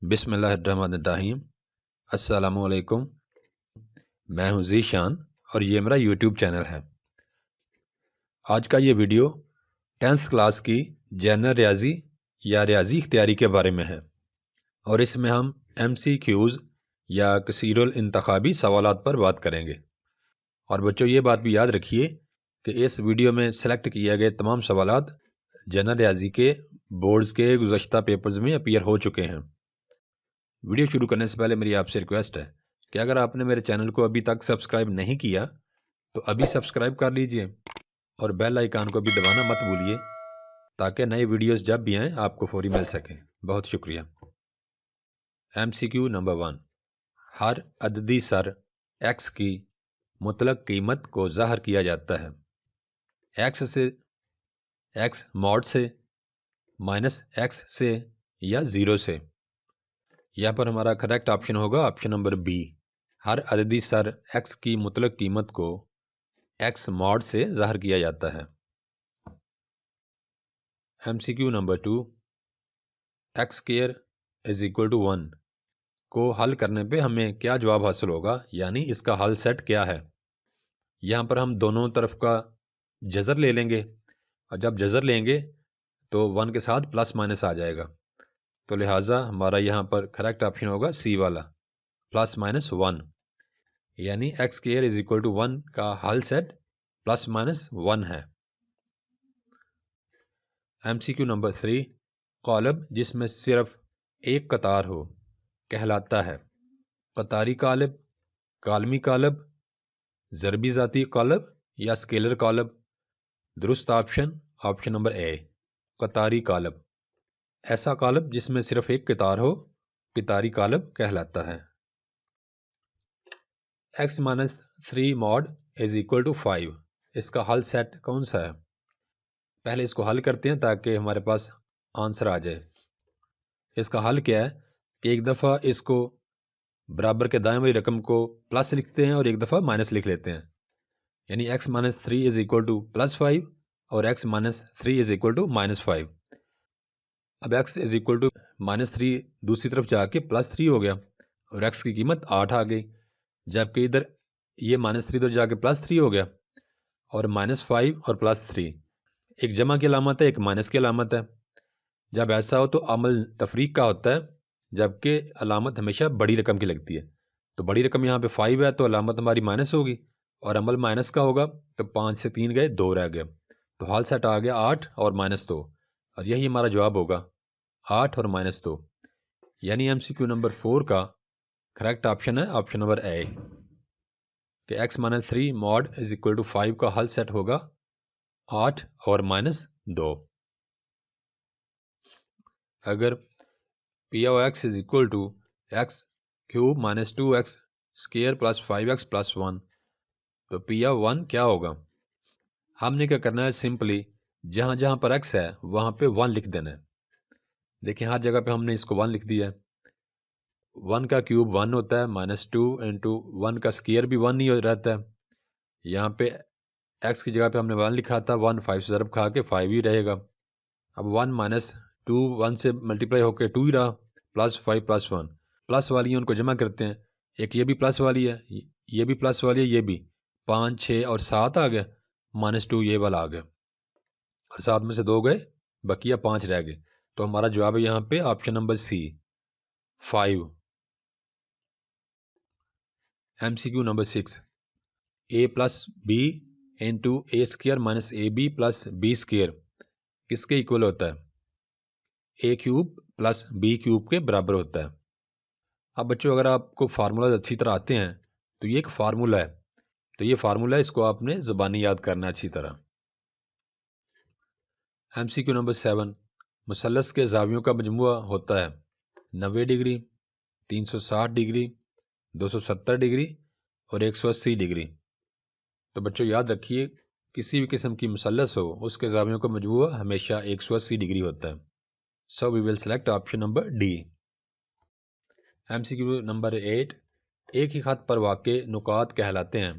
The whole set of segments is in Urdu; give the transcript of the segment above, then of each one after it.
بسم اللہ الرحمن الرحیم۔ السلام علیکم، میں ہوں ذیشان اور یہ میرا یوٹیوب چینل ہے۔ آج کا یہ ویڈیو 10th کلاس کی جنرل ریاضی یا ریاضی اختیاری کے بارے میں ہے، اور اس میں ہم MCQs یا کثیر الانتخابی سوالات پر بات کریں گے۔ اور بچوں یہ بات بھی یاد رکھیے کہ اس ویڈیو میں سلیکٹ کیے گئے تمام سوالات جنرل ریاضی کے بورڈز کے گزشتہ پیپرز میں اپیئر ہو چکے ہیں۔ ویڈیو شروع کرنے سے پہلے میری آپ سے ریکویسٹ ہے کہ اگر آپ نے میرے چینل کو ابھی تک سبسکرائب نہیں کیا تو ابھی سبسکرائب کر لیجئے اور بیل آئیکن کو بھی دبانا مت بھولیے تاکہ نئے ویڈیوز جب بھی آئیں آپ کو فوری مل سکیں۔ بہت شکریہ۔ MCQ نمبر 1، ہر عددی سر x کی مطلق قیمت کو ظاہر کیا جاتا ہے x سے، x ماڈ سے، مائنس x سے یا 0 سے۔ یہاں پر ہمارا کریکٹ آپشن ہوگا option number be, Hare عددی sir x کی مطلق قیمت کو x ماڈ سے ظاہر کیا جاتا ہے۔ MCQ نمبر 2، x² = 1 کو حل کرنے پہ ہمیں کیا جواب حاصل ہوگا، یعنی اس کا حل سیٹ کیا ہے۔ یہاں پر ہم دونوں طرف کا جذر لے لیں گے، اور جب جذر لیں گے تو 1 کے ساتھ پلس مائنس آ جائے گا، تو لہٰذا ہمارا یہاں پر کریکٹ آپشن ہوگا سی والا، +-1، یعنی x² = 1 کا حل سیٹ +-1 ہے۔ MCQ نمبر 3، قالب جس میں صرف ایک قطار ہو کہلاتا ہے قطاری قالب، کالمی قالب، ضربی ذاتی قالب یا اسکیلر قالب۔ درست آپشن نمبر اے، قطاری قالب۔ ایسا قالب جس میں صرف ایک قطار ہو قطاری قالب کہلاتا ہے۔ x-3 mod = 5، اس کا حل سیٹ کون سا ہے؟ پہلے اس کو حل کرتے ہیں تاکہ ہمارے پاس آنسر آ جائے۔ اس کا حل کیا ہے کہ ایک دفعہ اس کو برابر کے دائیں والی رقم کو پلس لکھتے ہیں اور ایک دفعہ مائنس لکھ لیتے ہیں، یعنی x-3 = +5 اور x-3 = -5۔ اب x -3 دوسری طرف جا کے +3 ہو گیا اور x کی قیمت 8 آ گئی، جبکہ ادھر یہ -3 ادھر جا کے +3 ہو گیا، اور -5 اور +3 ایک جمع کی علامت ہے، ایک مائنس کی علامت ہے۔ جب ایسا ہو تو عمل تفریق کا ہوتا ہے، جبکہ علامت ہمیشہ بڑی رقم کی لگتی ہے۔ تو بڑی رقم یہاں پہ 5 ہے تو علامت ہماری مائنس ہوگی، اور عمل مائنس کا ہوگا تو 5 سے 3 گئے 2 رہ گئے، تو حل سیٹ آ گیا 8 اور -2، اور یہی ہمارا جواب ہوگا 8 اور -2، یعنی MCQ نمبر 4 کا کریکٹ آپشن ہے آپشن نمبر اے، کہ x-3 mod = 5 کا حل سیٹ ہوگا 8 اور -2۔ اگر P of x = x³ - 2x² + 5x + 1، تو P of 1 کیا ہوگا؟ ہم نے کیا کرنا ہے، سمپلی جہاں جہاں پر x ہے وہاں پہ 1 لکھ دینا ہے۔ دیکھیں ہر جگہ پہ ہم نے اس کو 1 لکھ دیا ہے۔ 1 کا کیوب 1 ہوتا ہے، -2 × 1 کا اسکیئر بھی 1 ہی رہتا ہے۔ یہاں پہ x کی جگہ پہ ہم نے 1 لکھا تھا، 1 5 سے ضرب کھا کے 5 ہی رہے گا۔ اب 1 - 2 1 سے ملٹیپلائی ہو کے 2 ہی رہا، +5 + 1 پلس والی ہیں ان کو جمع کرتے ہیں، ایک یہ بھی پلس والی ہے، یہ بھی پلس والی ہے، یہ بھی 5 6 اور 7 آ گیا، -2 یہ والا آ گیا، اور 7 میں سے 2 گئے، بقیہ 5 رہ گئے، تو ہمارا جواب ہے یہاں پہ option number C, 5۔ MCQ number 6، a + b × a² - ab + b² کس کے ایکول ہوتا ہے؟ a³ + b³ کے برابر ہوتا ہے۔ اب بچوں اگر آپ کو فارمولا اچھی طرح آتے ہیں تو یہ ایک فارمولا ہے، تو یہ فارمولا اس کو آپ نے زبانی یاد کرنا ہے اچھی طرح۔ MCQ نمبر 7، مثلث کے زاویوں کا مجموعہ ہوتا ہے 90 ڈگری، 360 ڈگری، 270 ڈگری اور 180 ڈگری۔ تو بچوں یاد رکھیے کسی بھی قسم کی مثلث ہو اس کے زاویوں کا مجموعہ ہمیشہ 180 ڈگری ہوتا ہے۔ So we will select option number D۔ MCQ number 8، ایک ہی خط پر واقع نقاط کہلاتے ہیں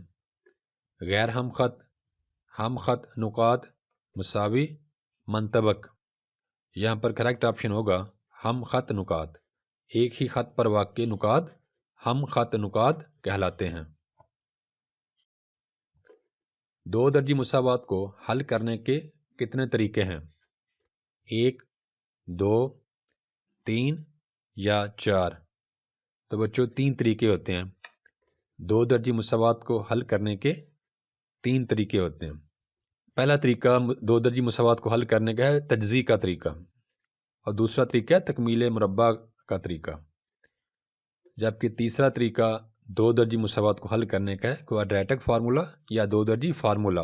غیر ہم خط نقاط، مساوی، منطبق۔ یہاں پر کریکٹ آپشن ہوگا ہم خط نقاط، ایک ہی خط پر واقع نکات ہم خط نکات کہلاتے ہیں۔ دو درجی مساوات کو حل کرنے کے کتنے طریقے ہیں؟ 1، 2، 3 یا 4؟ تو بچوں 3 طریقے ہوتے ہیں۔ دو درجی مساوات کو حل کرنے کے 3 طریقے ہوتے ہیں۔ پہلا طریقہ دو درجی مساوات کو حل کرنے کا ہے تجزیہ کا طریقہ، اور دوسرا طریقہ ہے تکمیل مربع کا طریقہ، جبکہ تیسرا طریقہ دو درجی مساوات کو حل کرنے کا ہے کوادریٹک فارمولا یا دو درجی formula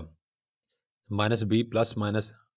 -b +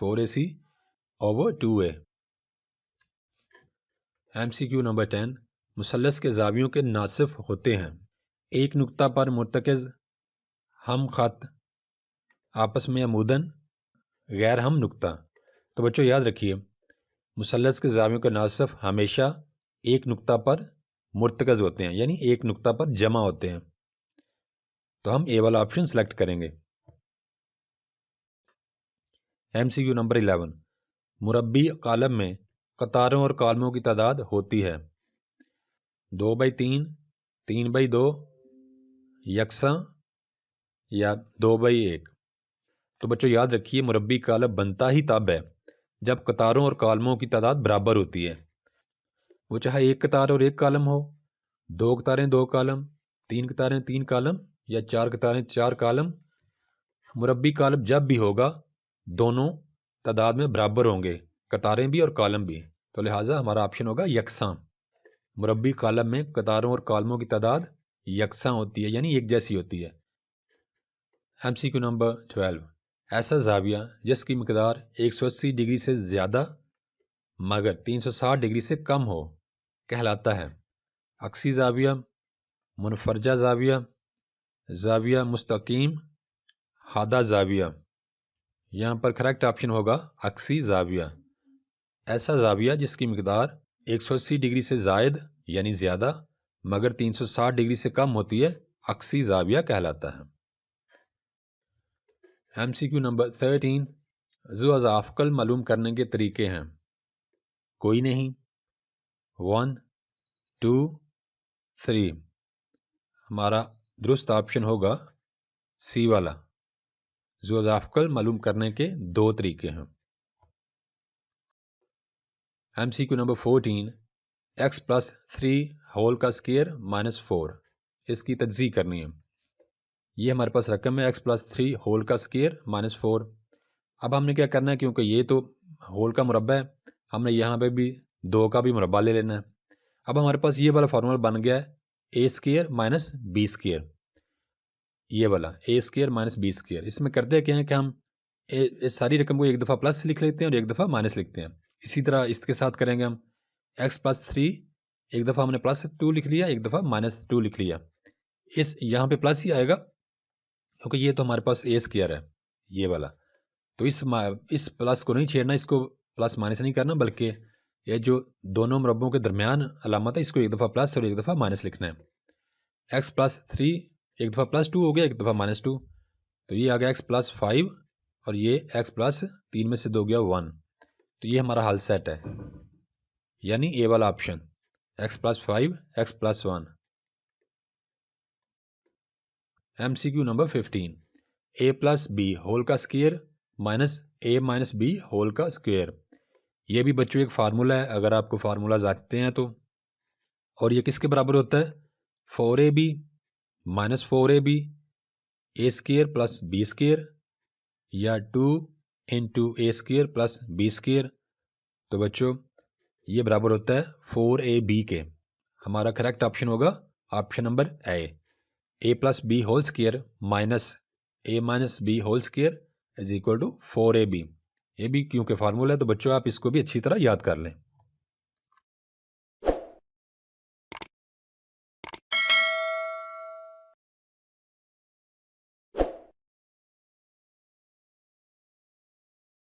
4ac/2a۔ MCQ number 10، مثلث کے زاویوں کے ناصف ہوتے ہیں۔ ایک نقطہ پر مرتکز ہم خط آپس میں عموداً غیر ہم نقطہ۔ تو بچوں یاد رکھیے، مثلث کے زاویوں کے ناصف ہمیشہ ایک نقطہ پر مرتکز ہوتے ہیں، یعنی ایک نقطہ پر جمع ہوتے ہیں۔ تو ہم اے والا آپشن سلیکٹ کریں گے۔ MCQ نمبر 11، مربع کالم میں قطاروں اور کالموں کی تعداد ہوتی ہے 2/3، 3/2، یکساں یا 2/1۔ تو بچوں یاد رکھیے، مربع کالم بنتا ہی تب ہے جب قطاروں اور کالموں کی تعداد برابر ہوتی ہے، وہ چاہے ایک قطار اور ایک کالم ہو، 2 قطاریں 2 کالم، 3 قطاریں 3 کالم یا 4 قطاریں 4 کالم۔ مربع کالم جب بھی ہوگا دونوں تعداد میں برابر ہوں گے، قطاریں بھی اور کالم بھی، تو لہٰذا ہمارا آپشن ہوگا یکساں۔ مربع کالم میں قطاروں اور کالموں کی تعداد یکساں ہوتی ہے، یعنی ایک جیسی ہوتی ہے۔ MCQ نمبر 12، ایسا زاویہ جس کی مقدار 180 ڈگری سے زیادہ مگر 360 ڈگری سے کم ہو کہلاتا ہے عکسی زاویہ، منفرجہ زاویہ، زاویہ مستقیم، ہادہ زاویہ۔ یہاں پر کریکٹ آپشن ہوگا عکسی زاویہ۔ ایسا زاویہ جس کی مقدار 180 ڈگری سے زائد یعنی زیادہ مگر 360 ڈگری سے کم ہوتی ہے عکسی زاویہ کہلاتا ہے۔ MCQ نمبر 13، ذو اضافہ معلوم کرنے کے طریقے ہیں۔ کوئی نہیں، 1، 2، 3۔ ہمارا درست آپشن ہوگا سی والا، ذو اضافہ معلوم کرنے کے 2 طریقے ہیں۔ MCQ نمبر 14، x+3 (4) اس کی تجزیہ کرنی ہے۔ یہ ہمارے پاس رقم ہے x+3 (4). اب ہم نے کیا کرنا ہے، کیونکہ یہ تو ہول کا مربع ہے، ہم نے یہاں پہ بھی 2 کا بھی مربع لے لینا ہے۔ اب ہمارے پاس یہ والا فارمولا بن گیا ہے a² - b²، یہ والا a² - b²۔ اس میں کرتے کیا ہے کہ ہم اس ساری رقم کو ایک دفعہ پلس لکھ لیتے ہیں اور ایک دفعہ مائنس لکھتے ہیں۔ اسی طرح اس کے ساتھ کریں گے ہم x+3، ایک دفعہ ہم نے +2 لکھ لیا، ایک دفعہ -2 لکھ لیا۔ یہاں پہ پلس ہی آئے گا کیونکہ یہ تو ہمارے پاس a² ہے، یہ والا۔ تو اس پلس کو نہیں چھیڑنا، اس کو پلس مائنس نہیں کرنا، بلکہ یہ جو دونوں مربعوں کے درمیان علامت ہے اس کو ایک دفعہ پلس اور ایک دفعہ مائنس لکھنا ہے۔ x+3 ایک دفعہ +2 ہو گیا، ایک دفعہ -2، تو یہ آ گیا x+5 اور یہ x+3 میں سے 2 گیا 1۔ تو یہ ہمارا حل سیٹ ہے، یعنی اے والا option x+5 x+1۔ MCQ number 15، a+b² - a-b²۔ یہ بھی بچوں ایک فارمولا ہے، اگر آپ کو فارمولاز آتے ہیں تو، اور یہ کس کے برابر ہوتا ہے 4ab - 4ab a² + b² یا 2 × a² + b²۔ تو بچوں یہ برابر ہوتا ہے 4ab کے۔ ہمارا کریکٹ آپشن ہوگا آپشن نمبر اے، a+b² - a-b² = 4ab۔ یہ بھی کیونکہ فارمولا ہے تو بچوں آپ اس کو بھی اچھی طرح یاد کر لیں۔